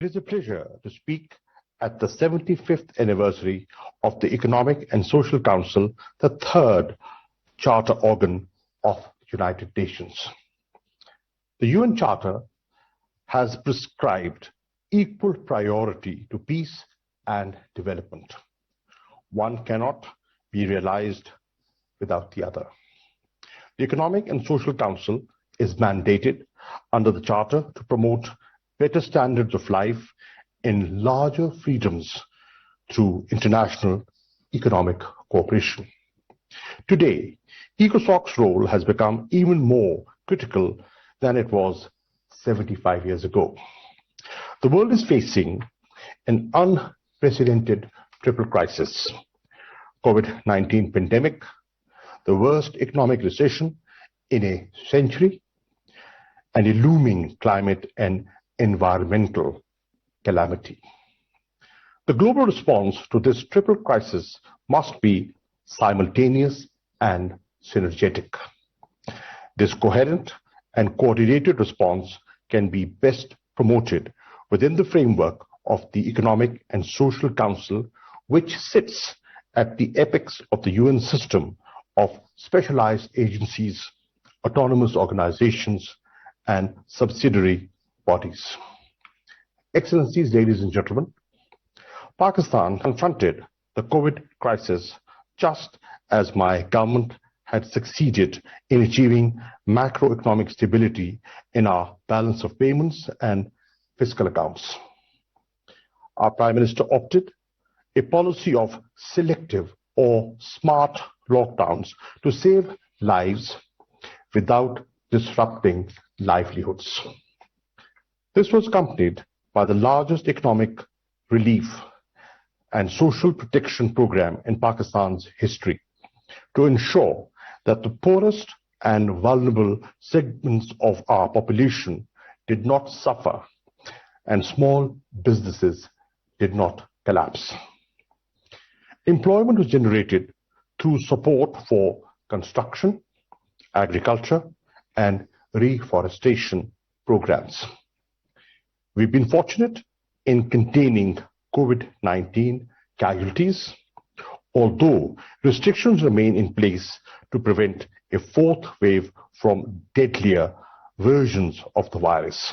It is a pleasure to speak at the 75th anniversary of the Economic and Social Council, the third charter organ of the United Nations. The UN Charter has prescribed equal priority to peace and development. One cannot be realized without the other. The Economic and Social Council is mandated under the Charter to promote better standards of life and larger freedoms through international economic cooperation. Today, ECOSOC's role has become even more critical than it was 75 years ago. The world is facing an unprecedented triple crisis: COVID-19 pandemic, the worst economic recession in a century, and a looming climate and environmental calamity. The global response to this triple crisis must be simultaneous and synergetic. This coherent and coordinated response can be best promoted within the framework of the Economic and Social Council, which sits at the apex of the UN system of specialized agencies, autonomous organizations, and subsidiary bodies. Excellencies, ladies and gentlemen, Pakistan confronted the COVID crisis just as my government had succeeded in achieving macroeconomic stability in our balance of payments and fiscal accounts. Our Prime Minister opted a policy of selective or smart lockdowns to save lives without disrupting livelihoods. This was accompanied by the largest economic relief and social protection program in Pakistan's history to ensure that the poorest and vulnerable segments of our population did not suffer and small businesses did not collapse. Employment was generated through support for construction, agriculture, and reforestation programs. We've been fortunate in containing COVID-19 casualties, although restrictions remain in place to prevent a fourth wave from deadlier versions of the virus.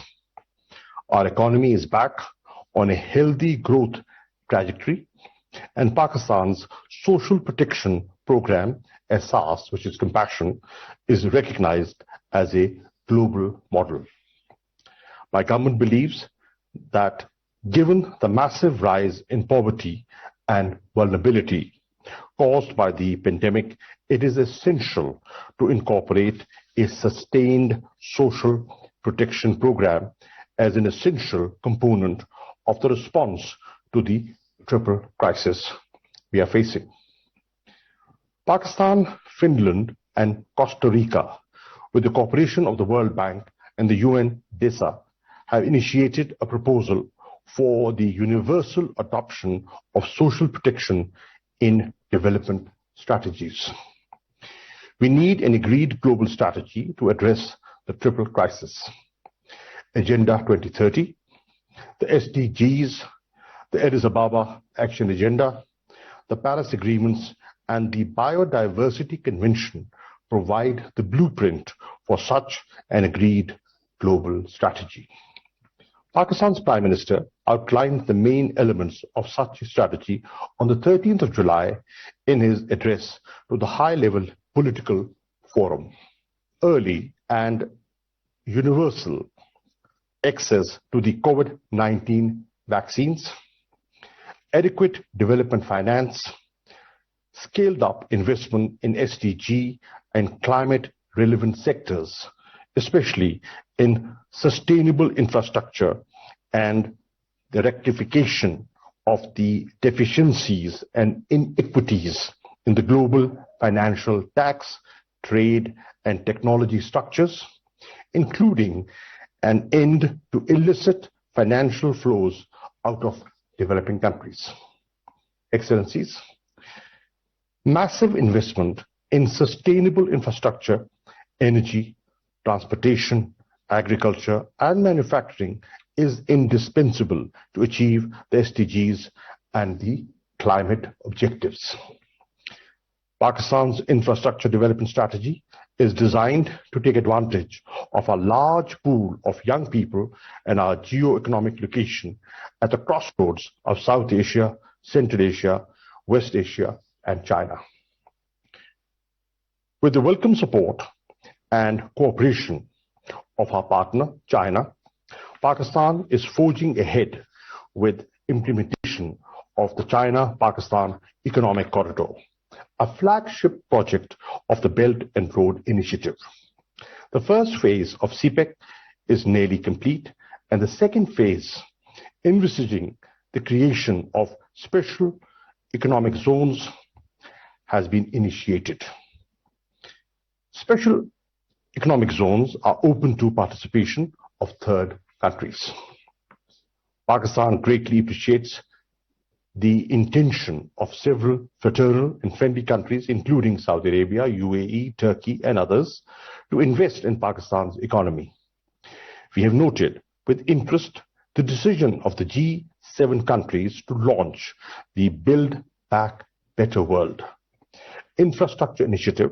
Our economy is back on a healthy growth trajectory, and Pakistan's social protection program, EHSAS, which is compassion, is recognized as a global model. My government believes that given the massive rise in poverty and vulnerability caused by the pandemic, it is essential to incorporate a sustained social protection program as an essential component of the response to the triple crisis we are facing. Pakistan, Finland, and Costa Rica, with the cooperation of the World Bank and the UNDESA, have initiated a proposal for the universal adoption of social protection in development strategies. We need an agreed global strategy to address the triple crisis. Agenda 2030, the SDGs, the Addis Ababa Action Agenda, the Paris Agreements, and the Biodiversity Convention provide the blueprint for such an agreed global strategy. Pakistan's Prime Minister outlined the main elements of such a strategy on the 13th of July in his address to the high-level political forum. Early and universal access to the COVID-19 vaccines, adequate development finance, scaled-up investment in SDG and climate-relevant sectors, especially in sustainable infrastructure, and the rectification of the deficiencies and inequities in the global financial tax, trade, and technology structures, including an end to illicit financial flows out of developing countries. Excellencies, massive investment in sustainable infrastructure, energy, transportation, agriculture, and manufacturing is indispensable to achieve the SDGs and the climate objectives. Pakistan's infrastructure development strategy is designed to take advantage of a large pool of young people and our geo-economic location at the crossroads of South Asia, Central Asia, West Asia, and China. With the welcome support and cooperation of our partner, China, Pakistan is forging ahead with implementation of the China-Pakistan Economic Corridor, a flagship project of the Belt and Road Initiative. The first phase of CPEC is nearly complete, and the second phase, envisaging the creation of special economic zones, has been initiated. Special economic zones are open to participation of third countries. Pakistan greatly appreciates the intention of several fraternal and friendly countries, including Saudi Arabia, UAE, Turkey, and others, to invest in Pakistan's economy. We have noted with interest the decision of the G7 countries to launch the Build Back Better World infrastructure initiative,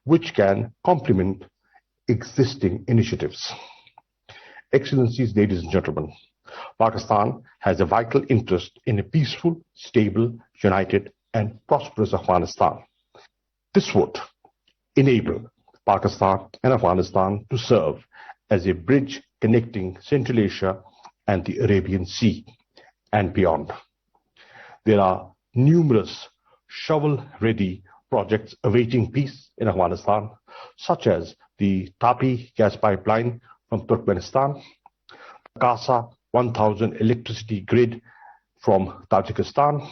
which can complement existing initiatives. Excellencies, ladies and gentlemen, Pakistan has a vital interest in a peaceful, stable, united, and prosperous Afghanistan. This would enable Pakistan and Afghanistan to serve as a bridge connecting Central Asia and the Arabian Sea and beyond. There are numerous shovel-ready projects awaiting peace in Afghanistan, such as the Tapi gas pipeline from Turkmenistan, Kasa 1000 electricity grid from Tajikistan,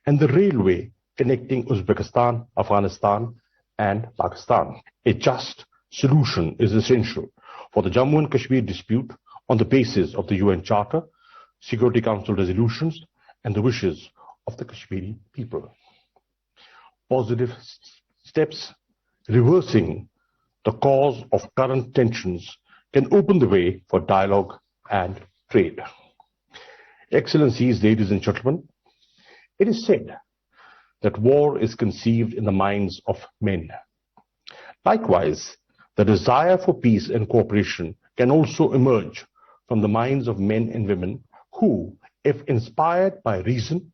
and the railway connecting Uzbekistan, Afghanistan, and Pakistan. A just solution is essential for the Jammu and Kashmir dispute on the basis of the UN Charter, Security Council resolutions, and the wishes of the Kashmiri people. Positive steps reversing the cause of current tensions can open the way for dialogue and trade. Excellencies, ladies and gentlemen, it is said that war is conceived in the minds of men. Likewise, the desire for peace and cooperation can also emerge from the minds of men and women who, if inspired by reason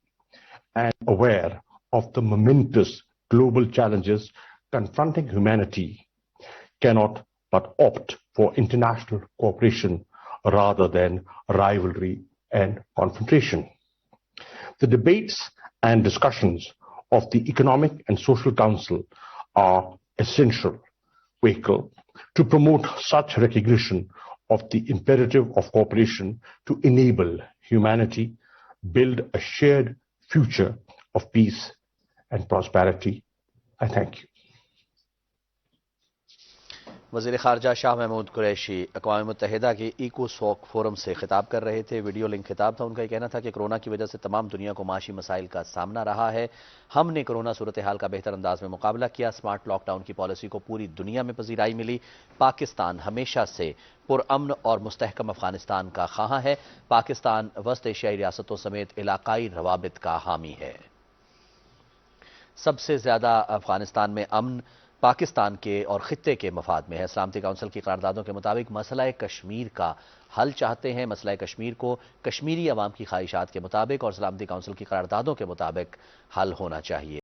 and aware of the momentous global challenges confronting humanity, cannot but opt for international cooperation rather than rivalry and confrontation. The debates and discussions of the Economic and Social Council are essential vehicle to promote such recognition of the imperative of cooperation to enable humanity build a shared future of peace and prosperity. I thank you. वज़ीर ख़ारजा शाह महमूद कुरैशी अक़वाम मुत्तहिदा के इकोसॉक forum से खिताब कर रहे थे। Video link खिताब था। उनका कहना था कि कोरोना की वजह से तमाम दुनिया को माशी मसाइल का सामना रहा है। हमने कोरोना सूरत हाल का बेहतर अंदाज में मुकाबला किया। स्मार्ट लॉकडाउन की पॉलिसी को पूरी दुनिया में पजीराई मिली। पाकिस्तान हमेशा से पुरअमन और मुस्तहकम अफगानिस्तान का ख़्वाह है। पाकिस्तान वस्त एशियाई रियासतों समेत इलाकाई रवाबित का हामी है। सबसे ज़्यादा अफगानिस्तान में अमन पाकिस्तान के और खित्ते के मफाद में है। सलामती काउंसिल की करारदादों के मुताबिक मसला कश्मीर का हल चाहते हैं। मसला कश्मीर को कश्मीरी अवाम की ख्वाहिशात के मुताबिक और सलामती काउंसिल की करारदादों के मुताबिक हल होना चाहिए।